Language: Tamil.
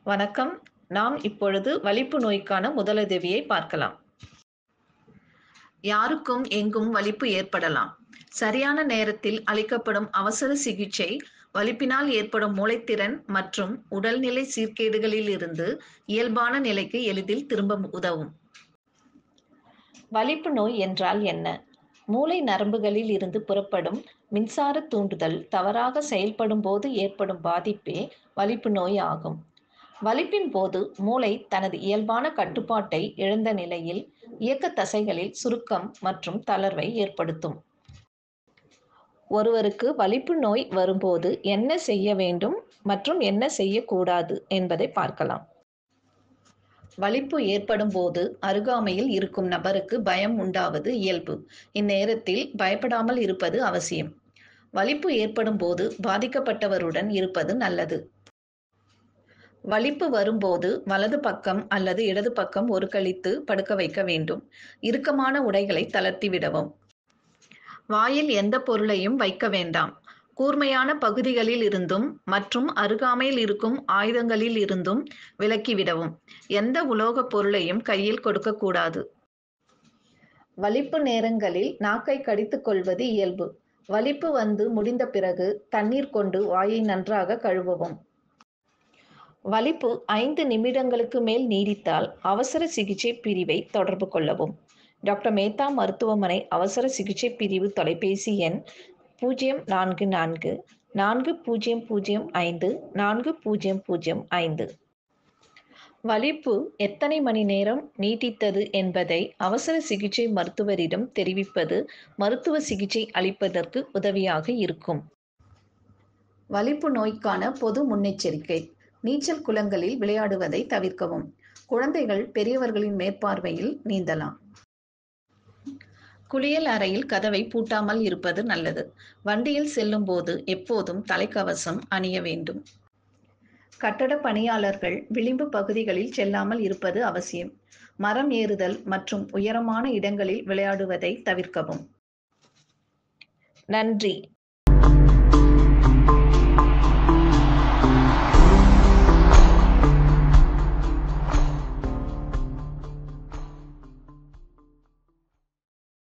வணக்கம். நாம் இப்பொழுது வலிப்பு நோய்க்கான முதலுதவியை பார்க்கலாம். யாருக்கும் எங்கும் வலிப்பு ஏற்படலாம். சரியான நேரத்தில் அளிக்கப்படும் அவசர சிகிச்சை வலிப்பினால் ஏற்படும் மூளைத்திறன் மற்றும் உடல்நிலை சீர்கேடுகளில் இருந்து இயல்பான நிலைக்கு எளிதில் திரும்ப உதவும். வலிப்பு நோய் என்றால் என்ன? மூளை நரம்புகளில் இருந்து புறப்படும் மின்சார தூண்டுதல் தவறாக செயல்படும் போது ஏற்படும் பாதிப்பே வலிப்பு நோய் ஆகும். வலிப்பின் போது மூளை தனது இயல்பான கட்டுப்பாட்டை இழந்த நிலையில் இயக்க தசைகளில் சுருக்கம் மற்றும் தளர்வை ஏற்படுத்தும். ஒருவருக்கு வலிப்பு நோய் வரும்போது என்ன செய்ய வேண்டும் மற்றும் என்ன செய்யக்கூடாது என்பதை பார்க்கலாம். வலிப்பு ஏற்படும் போது அருகாமையில் இருக்கும் நபருக்கு பயம் உண்டாவது இயல்பு. இந்நேரத்தில் பயப்படாமல் இருப்பது அவசியம். வலிப்பு ஏற்படும் போது பாதிக்கப்பட்டவருடன் இருப்பது நல்லது. வலிப்பு வரும்போது வலது பக்கம் அல்லது இடது பக்கம் ஒரு கழித்து படுக்க வைக்க வேண்டும். இறுக்கமான உடைகளை தளர்த்தி விடவும். வாயில் எந்த பொருளையும் வைக்க வேண்டாம். கூர்மையான பகுதிகளில் இருந்தும் மற்றும் அருகாமையில் இருக்கும் ஆயுதங்களில் இருந்தும் விலக்கிவிடவும். எந்த உலோகப் பொருளையும் கையில் கொடுக்கக்கூடாது. வலிப்பு நேரங்களில் நாக்கை கடித்துக் கொள்வது இயல்பு. வலிப்பு வந்து முடிந்த பிறகு தண்ணீர் கொண்டு வாயை நன்றாக கழுவவும். வலிப்பு 5 நிமிடங்களுக்கு மேல் நீடித்தால் அவசர சிகிச்சை பிரிவை தொடர்பு கொள்ளவும். டாக்டர் மேத்தா மருத்துவமனை அவசர சிகிச்சை பிரிவு தொலைபேசி எண் 044 4005 4005. வலிப்பு எத்தனை மணி நேரம் நீடித்தது என்பதை அவசர சிகிச்சை மருத்துவரிடம் தெரிவிப்பது மருத்துவ சிகிச்சை அளிப்பதற்கு உதவியாக இருக்கும். வலிப்பு நோய்க்கான பொது முன்னெச்சரிக்கை. நீச்சல் குளங்களில் விளையாடுவதை தவிர்க்கவும். குழந்தைகள் பெரியவர்களின் மேற்பார்வையில் நீந்தலாம். குளியல் அறையில் கதவை பூட்டாமல் இருப்பது நல்லது. வண்டியில் செல்லும் போது எப்போதும் தலைக்கவசம் அணிய வேண்டும். கட்டட பணியாளர்கள் விளிம்பு பகுதிகளில் செல்லாமல் இருப்பது அவசியம். மரம் ஏறுதல் மற்றும் உயரமான இடங்களில் விளையாடுவதை தவிர்க்கவும். நன்றி.